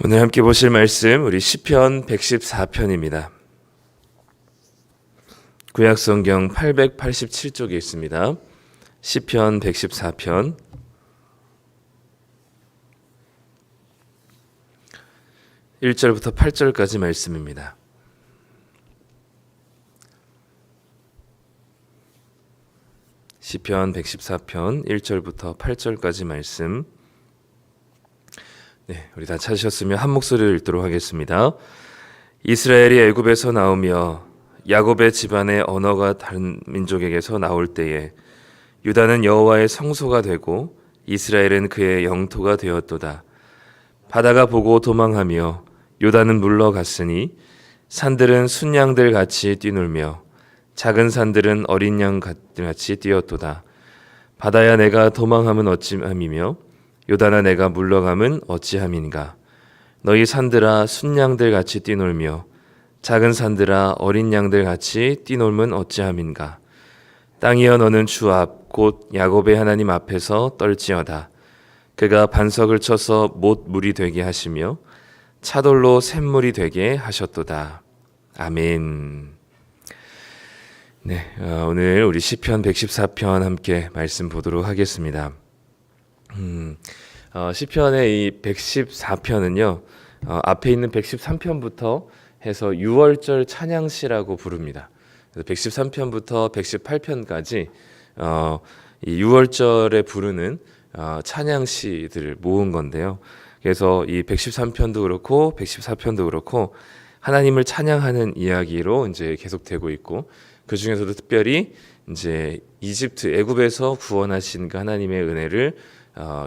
오늘 함께 보실 말씀 우리 시편 114편입니다. 구약성경 887쪽에 있습니다. 시편 114편 1절부터 8절까지 말씀입니다. 시편 114편 1절부터 8절까지 말씀. 네, 우리 다 찾으셨으면 한 목소리를 읽도록 하겠습니다. 이스라엘이 애굽에서 나오며 야곱의 집안의 언어가 다른 민족에게서 나올 때에 유다는 여호와의 성소가 되고 이스라엘은 그의 영토가 되었도다. 바다가 보고 도망하며 요단은 물러갔으니 산들은 순양들 같이 뛰놀며 작은 산들은 어린 양 같이 뛰었도다. 바다야 내가 도망함은 어찌함이며 요단아 내가 물러감은 어찌함인가. 너희 산들아 순양들 같이 뛰놀며 작은 산들아 어린 양들 같이 뛰놀면 어찌함인가. 땅이여 너는 주 앞 곧 야곱의 하나님 앞에서 떨지어다. 그가 반석을 쳐서 못 물이 되게 하시며 차돌로 샘물이 되게 하셨도다. 아멘. 네, 오늘 우리 시편 114편 함께 말씀 보도록 하겠습니다. 시편의 이 114편은요, 앞에 있는 113편부터 해서 6월절 찬양시라고 부릅니다. 113편부터 118편까지 이 6월절에 부르는 찬양시들을 모은 건데요. 그래서 이 113편도 그렇고 114편도 그렇고 하나님을 찬양하는 이야기로 이제 계속되고 있고, 그 중에서도 특별히 이제 이집트 애굽에서 구원하신 그 하나님의 은혜를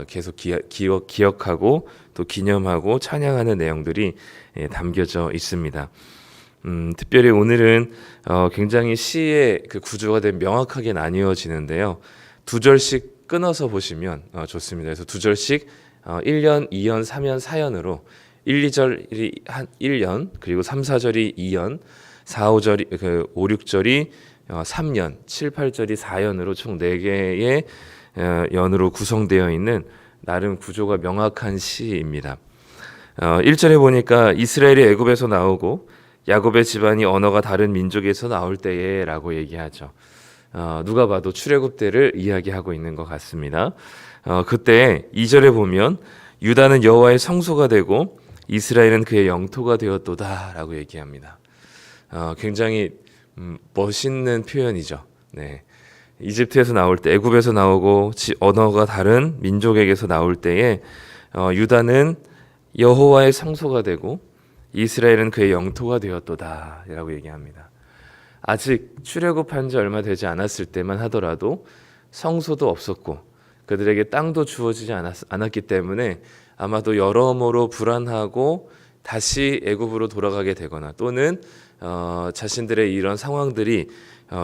계속 기억하고 또 기념하고 찬양하는 내용들이 담겨져 있습니다. 특별히 오늘은 굉장히 시의 그 구조가 명확하게 나뉘어지는데요. 두 절씩 끊어서 보시면 좋습니다. 그래서 두 절씩 1년, 2연, 3연, 4연으로 1, 2절이 1연, 그리고 3, 4절이 2연, 4, 5절이 5, 6절이 3연, 7, 8절이 4연으로 총 4개의 연으로 구성되어 있는 나름 구조가 명확한 시입니다. 1절에 보니까 이스라엘이 애굽에서 나오고 야곱의 집안이 언어가 다른 민족에서 나올 때에 라고 얘기하죠. 누가 봐도 출애굽 때를 이야기하고 있는 것 같습니다. 그때 2절에 보면 유다는 여호와의 성소가 되고 이스라엘은 그의 영토가 되었도다 라고 얘기합니다. 굉장히 멋있는 표현이죠. 네. 이집트에서 나올 때, 애굽에서 나오고 언어가 다른 민족에게서 나올 때에 유다는 여호와의 성소가 되고 이스라엘은 그의 영토가 되었도다 라고 얘기합니다. 아직 출애굽한 지 얼마 되지 않았을 때만 하더라도 성소도 없었고 그들에게 땅도 주어지지 않았기 때문에 아마도 여러모로 불안하고 다시 애굽으로 돌아가게 되거나 또는 자신들의 이런 상황들이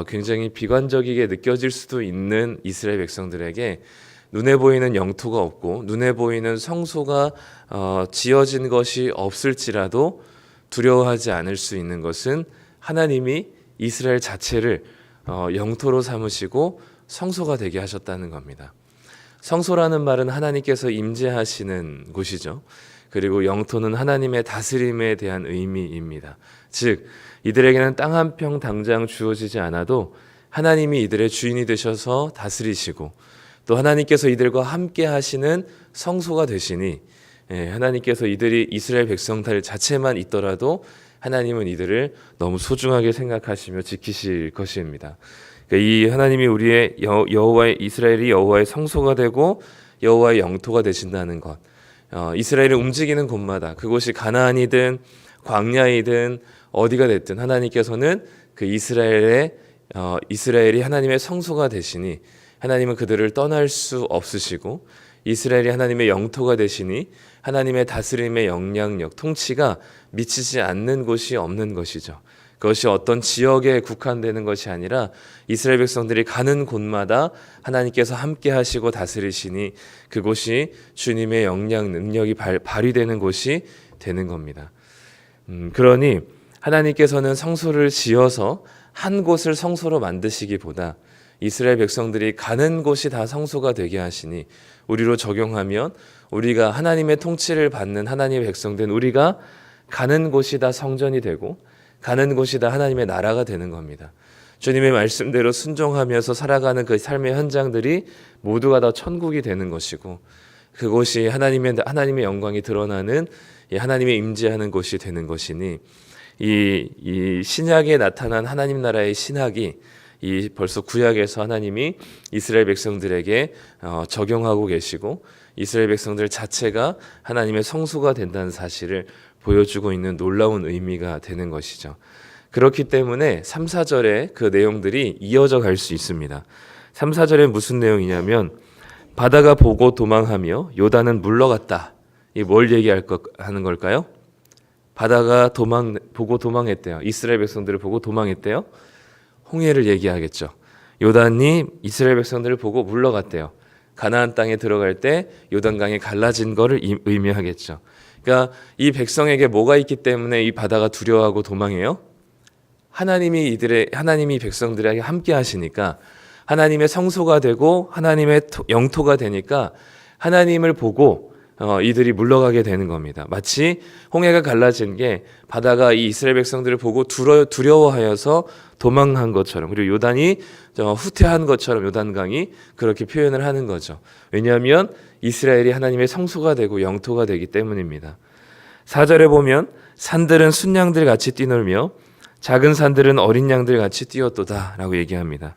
굉장히 비관적이게 느껴질 수도 있는 이스라엘 백성들에게 눈에 보이는 영토가 없고 눈에 보이는 성소가 지어진 것이 없을지라도 두려워하지 않을 수 있는 것은 하나님이 이스라엘 자체를 영토로 삼으시고 성소가 되게 하셨다는 겁니다. 성소라는 말은 하나님께서 임재하시는 곳이죠. 그리고 영토는 하나님의 다스림에 대한 의미입니다. 즉 이들에게는 땅 한 평 당장 주어지지 않아도 하나님이 이들의 주인이 되셔서 다스리시고 또 하나님께서 이들과 함께 하시는 성소가 되시니 하나님께서 이들이 이스라엘 백성들 자체만 있더라도 하나님은 이들을 너무 소중하게 생각하시며 지키실 것입니다. 그러니까 이 하나님이 우리의 여호와의 이스라엘이 여호와의 성소가 되고 여호와의 영토가 되신다는 것, 이스라엘이 움직이는 곳마다 그곳이 가나안이든 광야이든 어디가 됐든 하나님께서는 그 이스라엘이 하나님의 성소가 되시니 하나님은 그들을 떠날 수 없으시고 이스라엘이 하나님의 영토가 되시니 하나님의 다스림의 영향력, 통치가 미치지 않는 곳이 없는 것이죠. 그것이 어떤 지역에 국한되는 것이 아니라 이스라엘 백성들이 가는 곳마다 하나님께서 함께 하시고 다스리시니 그곳이 주님의 영향, 능력이 발휘되는 곳이 되는 겁니다. 그러니 하나님께서는 성소를 지어서 한 곳을 성소로 만드시기보다 이스라엘 백성들이 가는 곳이 다 성소가 되게 하시니 우리로 적용하면 우리가 하나님의 통치를 받는 하나님의 백성된 우리가 가는 곳이 다 성전이 되고 가는 곳이 다 하나님의 나라가 되는 겁니다. 주님의 말씀대로 순종하면서 살아가는 그 삶의 현장들이 모두가 다 천국이 되는 것이고 그곳이 하나님의 영광이 드러나는 하나님의 임재하는 곳이 되는 것이니 이 신약에 나타난 하나님 나라의 신학이 이 벌써 구약에서 하나님이 이스라엘 백성들에게 적용하고 계시고 이스라엘 백성들 자체가 하나님의 성소가 된다는 사실을 보여주고 있는 놀라운 의미가 되는 것이죠. 그렇기 때문에 3, 4절의 그 내용들이 이어져 갈 수 있습니다. 3, 4절에 무슨 내용이냐면 바다가 보고 도망하며 요단은 물러갔다. 이 뭘 하는 걸까요? 바다가 보고 도망했대요. 이스라엘 백성들을 보고 도망했대요. 홍해를 얘기하겠죠. 요단이 이스라엘 백성들을 보고 물러갔대요. 가나안 땅에 들어갈 때 요단강이 갈라진 것을 의미하겠죠. 그러니까 이 백성에게 뭐가 있기 때문에 이 바다가 두려워하고 도망해요? 하나님이 백성들에게 함께 하시니까 하나님의 성소가 되고 하나님의 영토가 되니까 하나님을 보고 이들이 물러가게 되는 겁니다. 마치 홍해가 갈라진 게 바다가 이 이스라엘 백성들을 보고 두려워하여서 도망한 것처럼 그리고 요단이 후퇴한 것처럼 요단강이 그렇게 표현을 하는 거죠. 왜냐하면 이스라엘이 하나님의 성소가 되고 영토가 되기 때문입니다. 4절에 보면 산들은 순양들 같이 뛰놀며 작은 산들은 어린 양들 같이 뛰었도다 라고 얘기합니다.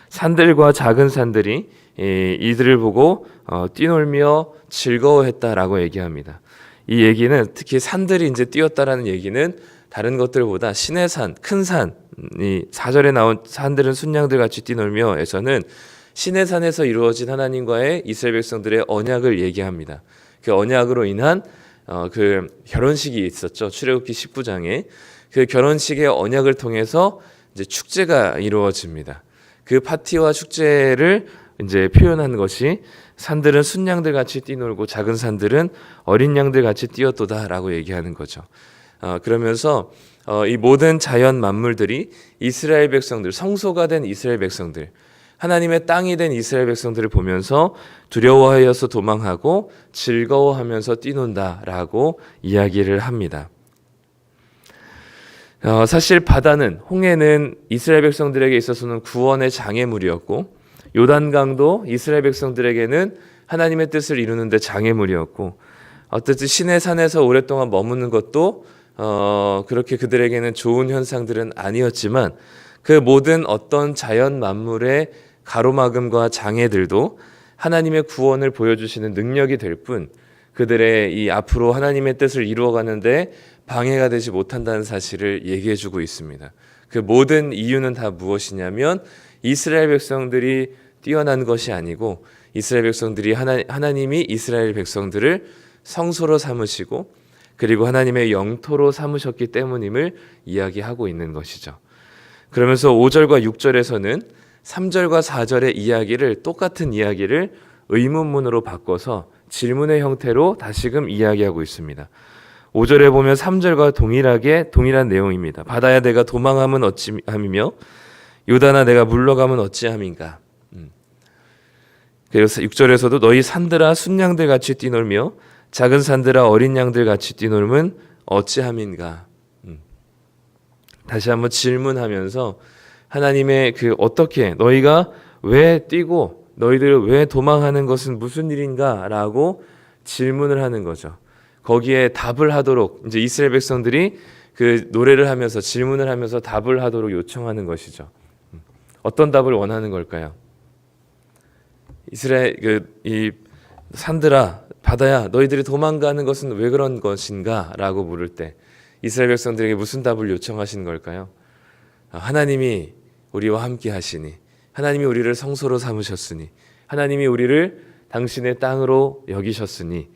산들과 작은 산들이 이들을 보고 뛰놀며 즐거워했다라고 얘기합니다. 이 얘기는 특히 산들이 이제 뛰었다라는 얘기는 다른 것들보다 신의 산, 큰 산이 4절에 나온 산들은 순양들 같이 뛰놀며에서는 신의 산에서 이루어진 하나님과의 이스라엘 백성들의 언약을 얘기합니다. 그 언약으로 인한 그 결혼식이 있었죠. 출애굽기 19장에 그 결혼식의 언약을 통해서 이제 축제가 이루어집니다. 그 파티와 축제를 이제 표현한 것이 산들은 순양들 같이 뛰놀고 작은 산들은 어린 양들 같이 뛰었도다라고 얘기하는 거죠. 그러면서 이 모든 자연 만물들이 이스라엘 백성들, 성소가 된 이스라엘 백성들, 하나님의 땅이 된 이스라엘 백성들을 보면서 두려워하여서 도망하고 즐거워하면서 뛰논다라고 이야기를 합니다. 사실 바다는 홍해는 이스라엘 백성들에게 있어서는 구원의 장애물이었고 요단강도 이스라엘 백성들에게는 하나님의 뜻을 이루는 데 장애물이었고 어쨌든 신의 산에서 오랫동안 머무는 것도 그렇게 그들에게는 좋은 현상들은 아니었지만 그 모든 어떤 자연 만물의 가로막음과 장애들도 하나님의 구원을 보여주시는 능력이 될 뿐 그들의 이 앞으로 하나님의 뜻을 이루어가는데 방해가 되지 못한다는 사실을 얘기해주고 있습니다. 그 모든 이유는 다 무엇이냐면 이스라엘 백성들이 뛰어난 것이 아니고 이스라엘 백성들이 하나님이 이스라엘 백성들을 성소로 삼으시고 그리고 하나님의 영토로 삼으셨기 때문임을 이야기하고 있는 것이죠. 그러면서 5절과 6절에서는 3절과 4절의 이야기를 똑같은 이야기를 의문문으로 바꿔서 질문의 형태로 다시금 이야기하고 있습니다. 5절에 보면 3절과 동일한 내용입니다. 바다야 내가 도망하면 어찌함이며 요단아 내가 물러가면 어찌함인가. 그래서 6절에서도 너희 산들아 순양들 같이 뛰놀며 작은 산들아 어린 양들 같이 뛰놀면 어찌함인가. 다시 한번 질문하면서 하나님의 그 어떻게 너희가 왜 뛰고 너희들 왜 도망하는 것은 무슨 일인가라고 질문을 하는 거죠. 거기에 답을 하도록 이제 이스라엘 백성들이 그 노래를 하면서 질문을 하면서 답을 하도록 요청하는 것이죠. 어떤 답을 원하는 걸까요? 이 산들아 바다야 너희들이 도망가는 것은 왜 그런 것인가라고 물을 때 이스라엘 백성들에게 무슨 답을 요청하시는 걸까요? 하나님이 우리와 함께 하시니 하나님이 우리를 성소로 삼으셨으니 하나님이 우리를 당신의 땅으로 여기셨으니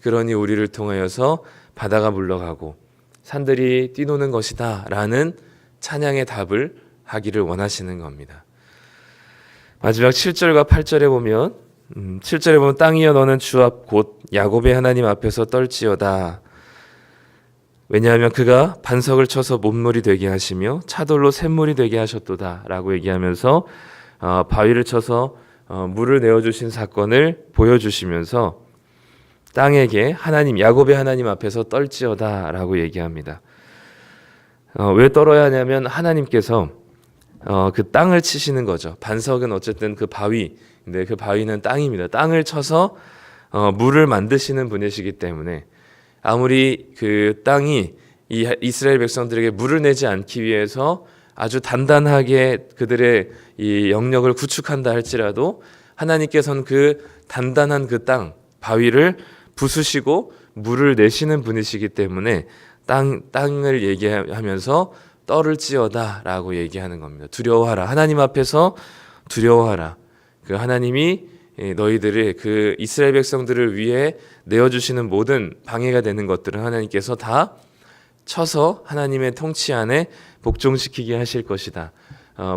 그러니 우리를 통하여서 바다가 물러가고 산들이 뛰노는 것이다 라는 찬양의 답을 하기를 원하시는 겁니다. 마지막 7절과 8절에 보면 7절에 보면 땅이여 너는 주 앞 곧 야곱의 하나님 앞에서 떨지어다. 왜냐하면 그가 반석을 쳐서 못물이 되게 하시며 차돌로 샘물이 되게 하셨도다 라고 얘기하면서 바위를 쳐서 물을 내어주신 사건을 보여주시면서 땅에게 하나님 야곱의 하나님 앞에서 떨지어다라고 얘기합니다. 왜 떨어야 하냐면 하나님께서 그 땅을 치시는 거죠. 반석은 어쨌든 그 바위, 근데 그 바위는 땅입니다. 땅을 쳐서 물을 만드시는 분이시기 때문에 아무리 그 땅이 이 이스라엘 백성들에게 물을 내지 않기 위해서 아주 단단하게 그들의 이 영역을 구축한다 할지라도 하나님께서는 그 단단한 그 땅, 바위를 부수시고 물을 내시는 분이시기 때문에 땅을 얘기하면서 떨을지어다라고 얘기하는 겁니다. 두려워하라. 하나님 앞에서 두려워하라. 그 하나님이 너희들을 그 이스라엘 백성들을 위해 내어주시는 모든 방해가 되는 것들은 하나님께서 다 쳐서 하나님의 통치 안에 복종시키게 하실 것이다.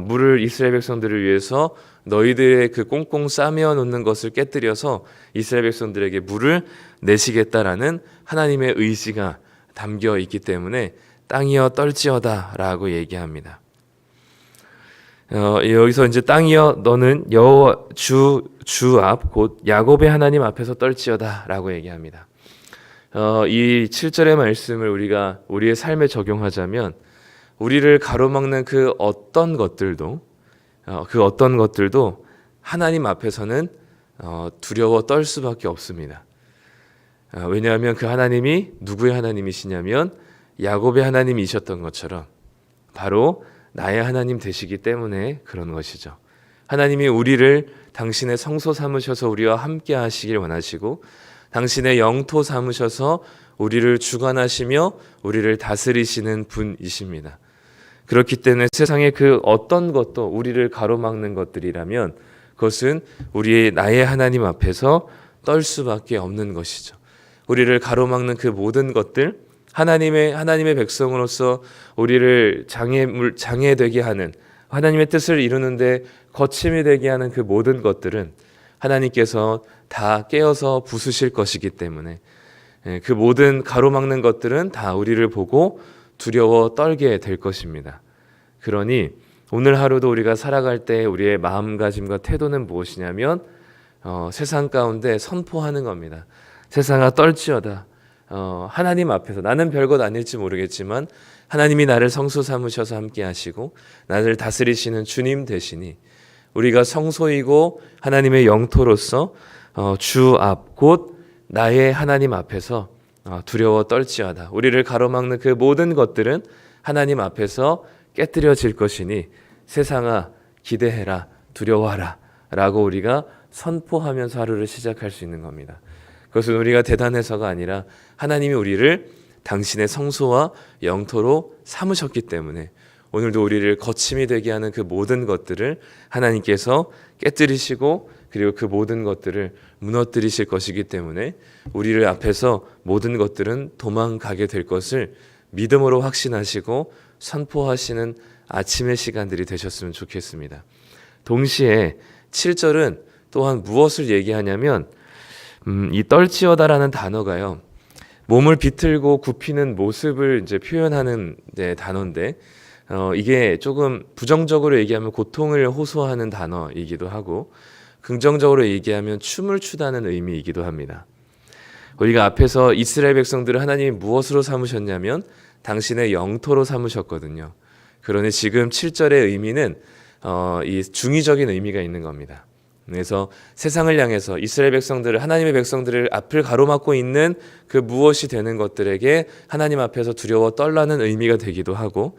물을 이스라엘 백성들을 위해서 너희들의 그 꽁꽁 싸매어 놓는 것을 깨뜨려서 이스라엘 백성들에게 물을 내시겠다라는 하나님의 의지가 담겨 있기 때문에 땅이여 떨지어다라고 얘기합니다. 여기서 이제 땅이여 너는 여호와 주 앞 곧 야곱의 하나님 앞에서 떨지어다라고 얘기합니다. 이 7절의 말씀을 우리가 우리의 삶에 적용하자면 우리를 가로막는 그 어떤 것들도 하나님 앞에서는 두려워 떨 수밖에 없습니다. 왜냐하면 그 하나님이 누구의 하나님이시냐면 야곱의 하나님이셨던 것처럼 바로 나의 하나님 되시기 때문에 그런 것이죠. 하나님이 우리를 당신의 성소 삼으셔서 우리와 함께 하시길 원하시고 당신의 영토 삼으셔서 우리를 주관하시며 우리를 다스리시는 분이십니다. 그렇기 때문에 세상의 그 어떤 것도 우리를 가로막는 것들이라면 그것은 나의 하나님 앞에서 떨 수밖에 없는 것이죠. 우리를 가로막는 그 모든 것들, 하나님의 백성으로서 우리를 장애되게 하는, 하나님의 뜻을 이루는데 거침이 되게 하는 그 모든 것들은 하나님께서 다 깨어서 부수실 것이기 때문에 그 모든 가로막는 것들은 다 우리를 보고 두려워 떨게 될 것입니다. 그러니 오늘 하루도 우리가 살아갈 때 우리의 마음가짐과 태도는 무엇이냐면 세상 가운데 선포하는 겁니다. 세상아 떨지어다. 하나님 앞에서 나는 별것 아닐지 모르겠지만 하나님이 나를 성소 삼으셔서 함께 하시고 나를 다스리시는 주님 되시니 우리가 성소이고 하나님의 영토로서 주 앞 곧 나의 하나님 앞에서 두려워 떨지어다. 우리를 가로막는 그 모든 것들은 하나님 앞에서 깨뜨려질 것이니 세상아 기대해라 두려워하라 라고 우리가 선포하면서 하루를 시작할 수 있는 겁니다. 그것은 우리가 대단해서가 아니라 하나님이 우리를 당신의 성소와 영토로 삼으셨기 때문에 오늘도 우리를 거침이 되게 하는 그 모든 것들을 하나님께서 깨뜨리시고 그리고 그 모든 것들을 무너뜨리실 것이기 때문에 우리를 앞에서 모든 것들은 도망가게 될 것을 믿음으로 확신하시고 선포하시는 아침의 시간들이 되셨으면 좋겠습니다. 동시에 7절은 또한 무엇을 얘기하냐면 이 떨지어다라는 단어가요. 몸을 비틀고 굽히는 모습을 이제 표현하는 단어인데 이게 조금 부정적으로 얘기하면 고통을 호소하는 단어이기도 하고 긍정적으로 얘기하면 춤을 추다는 의미이기도 합니다. 우리가 앞에서 이스라엘 백성들을 하나님이 무엇으로 삼으셨냐면 당신의 영토로 삼으셨거든요. 그러니 지금 7절의 의미는 이 중의적인 의미가 있는 겁니다. 그래서 세상을 향해서 이스라엘 백성들을 하나님의 백성들을 앞을 가로막고 있는 그 무엇이 되는 것들에게 하나님 앞에서 두려워 떨라는 의미가 되기도 하고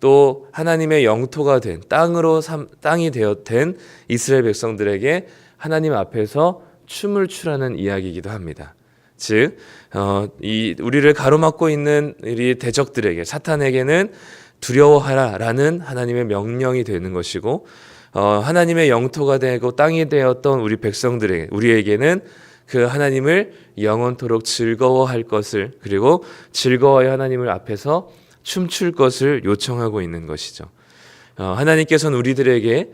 또 하나님의 영토가 된 땅이 된 이스라엘 백성들에게 하나님 앞에서 춤을 추라는 이야기이기도 합니다. 즉 우리를 가로막고 있는 우리 대적들에게 사탄에게는 두려워하라라는 하나님의 명령이 되는 것이고 하나님의 영토가 되고 땅이 되었던 우리 백성들에게 우리에게는 그 하나님을 영원토록 즐거워할 것을 그리고 즐거워야 하나님을 앞에서 춤출 것을 요청하고 있는 것이죠. 하나님께서는 우리들에게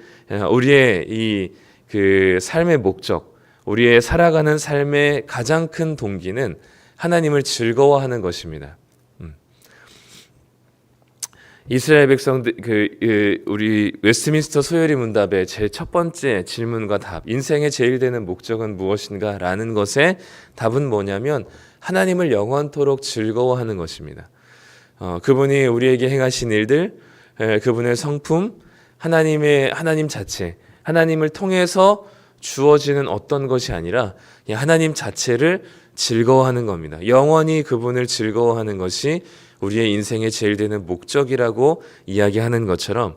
우리의 이 그 삶의 목적, 우리의 살아가는 삶의 가장 큰 동기는 하나님을 즐거워하는 것입니다. 이스라엘 백성들 우리 웨스트민스터 소요리 문답의 제 첫 번째 질문과 답, 인생의 제일 되는 목적은 무엇인가라는 것의 답은 뭐냐면 하나님을 영원토록 즐거워하는 것입니다. 그분이 우리에게 행하신 일들, 그분의 성품, 하나님 자체, 하나님을 통해서 주어지는 어떤 것이 아니라 하나님 자체를 즐거워하는 겁니다. 영원히 그분을 즐거워하는 것이 우리의 인생의 제일 되는 목적이라고 이야기하는 것처럼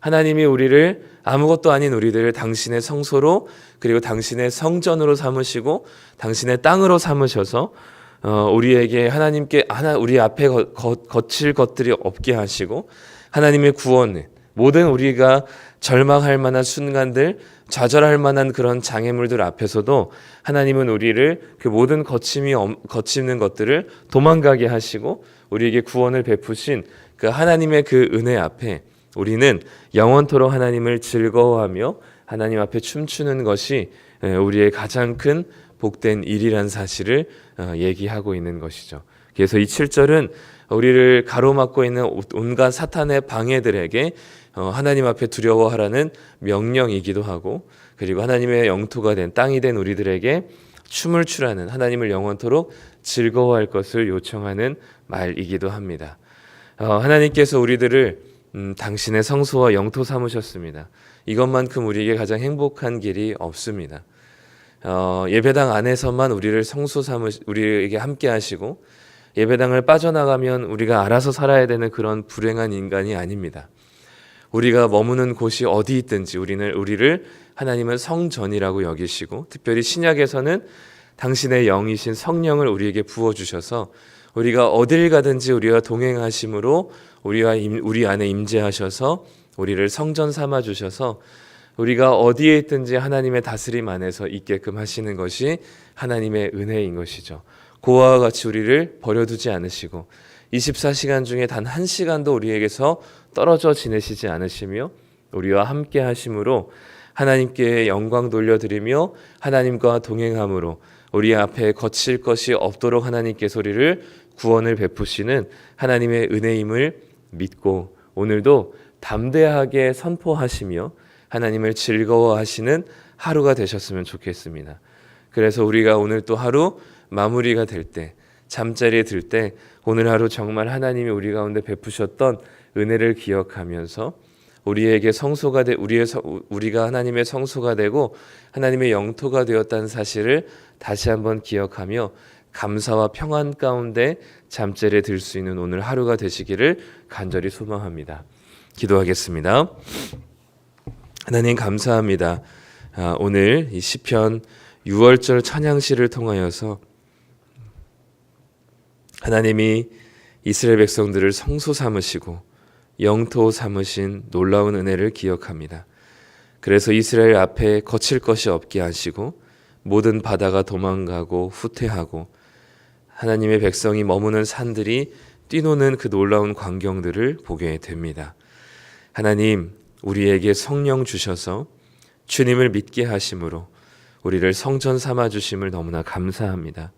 하나님이 우리를 아무것도 아닌 우리들을 당신의 성소로 그리고 당신의 성전으로 삼으시고 당신의 땅으로 삼으셔서 우리에게 우리 앞에 거칠 것들이 없게 하시고 하나님의 구원을 모든 우리가 절망할 만한 순간들, 좌절할 만한 그런 장애물들 앞에서도 하나님은 우리를 그 모든 거치는 것들을 도망가게 하시고 우리에게 구원을 베푸신 그 하나님의 그 은혜 앞에 우리는 영원토록 하나님을 즐거워하며 하나님 앞에 춤추는 것이 우리의 가장 큰 복된 일이란 사실을 얘기하고 있는 것이죠. 그래서 이 7절은 우리를 가로막고 있는 온갖 사탄의 방해들에게 하나님 앞에 두려워하라는 명령이기도 하고 그리고 하나님의 영토가 된 땅이 된 우리들에게 춤을 추라는 하나님을 영원토록 즐거워할 것을 요청하는 말이기도 합니다. 하나님께서 우리들을 당신의 성소와 영토 삼으셨습니다. 이것만큼 우리에게 가장 행복한 길이 없습니다. 예배당 안에서만 우리에게 함께 하시고 예배당을 빠져나가면 우리가 알아서 살아야 되는 그런 불행한 인간이 아닙니다. 우리가 머무는 곳이 어디 있든지 우리를 하나님은 성전이라고 여기시고 특별히 신약에서는 당신의 영이신 성령을 우리에게 부어주셔서 우리가 어딜 가든지 우리와 동행하심으로 우리 안에 임재하셔서 우리를 성전 삼아 주셔서 우리가 어디에 있든지 하나님의 다스림 안에서 있게끔 하시는 것이 하나님의 은혜인 것이죠. 고아와 같이 우리를 버려두지 않으시고 24시간 중에 단 1시간도 우리에게서 떨어져 지내시지 않으시며 우리와 함께 하심으로 하나님께 영광 돌려드리며 하나님과 동행함으로 우리 앞에 거칠 것이 없도록 하나님께서 우리를 구원을 베푸시는 하나님의 은혜임을 믿고 오늘도 담대하게 선포하시며 하나님을 즐거워하시는 하루가 되셨으면 좋겠습니다. 그래서 우리가 오늘 또 하루 마무리가 될 때, 잠자리에 들 때 오늘 하루 정말 하나님이 우리 가운데 베푸셨던 은혜를 기억하면서 우리에게 우리가 하나님의 성소가 되고 하나님의 영토가 되었다는 사실을 다시 한번 기억하며 감사와 평안 가운데 잠자리에 들 수 있는 오늘 하루가 되시기를 간절히 소망합니다. 기도하겠습니다. 하나님 감사합니다. 오늘 이 시편 6월절 찬양시를 통하여서 하나님이 이스라엘 백성들을 성소 삼으시고 영토 삼으신 놀라운 은혜를 기억합니다. 그래서 이스라엘 앞에 거칠 것이 없게 하시고 모든 바다가 도망가고 후퇴하고 하나님의 백성이 머무는 산들이 뛰노는 그 놀라운 광경들을 보게 됩니다. 하나님, 우리에게 성령 주셔서 주님을 믿게 하심으로 우리를 성전 삼아 주심을 너무나 감사합니다.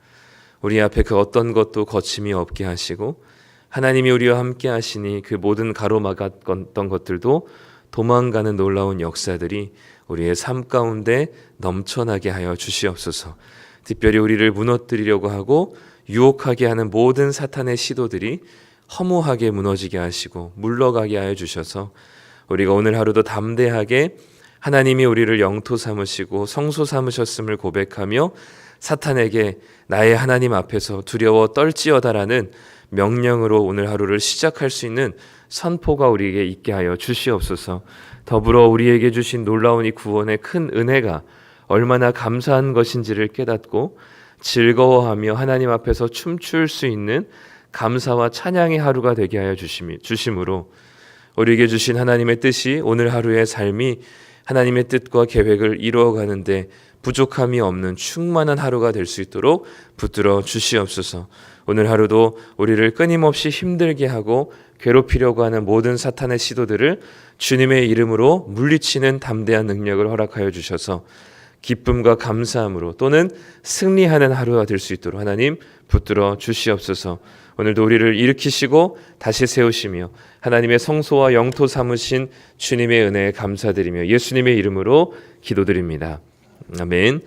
우리 앞에 그 어떤 것도 거침이 없게 하시고 하나님이 우리와 함께 하시니 그 모든 가로막았던 것들도 도망가는 놀라운 역사들이 우리의 삶 가운데 넘쳐나게 하여 주시옵소서. 특별히 우리를 무너뜨리려고 하고 유혹하게 하는 모든 사탄의 시도들이 허무하게 무너지게 하시고 물러가게 하여 주셔서 우리가 오늘 하루도 담대하게 하나님이 우리를 영토 삼으시고 성소 삼으셨음을 고백하며 사탄에게 나의 하나님 앞에서 두려워 떨지어다라는 명령으로 오늘 하루를 시작할 수 있는 선포가 우리에게 있게 하여 주시옵소서. 더불어 우리에게 주신 놀라운 이 구원의 큰 은혜가 얼마나 감사한 것인지를 깨닫고 즐거워하며 하나님 앞에서 춤출 수 있는 감사와 찬양의 하루가 되게 하여 주심으로 우리에게 주신 하나님의 뜻이 오늘 하루의 삶이 하나님의 뜻과 계획을 이루어가는데 부족함이 없는 충만한 하루가 될 수 있도록 붙들어 주시옵소서. 오늘 하루도 우리를 끊임없이 힘들게 하고 괴롭히려고 하는 모든 사탄의 시도들을 주님의 이름으로 물리치는 담대한 능력을 허락하여 주셔서 기쁨과 감사함으로 또는 승리하는 하루가 될 수 있도록 하나님 붙들어 주시옵소서. 오늘도 우리를 일으키시고 다시 세우시며 하나님의 성소와 영토 삼으신 주님의 은혜에 감사드리며 예수님의 이름으로 기도드립니다. 아멘.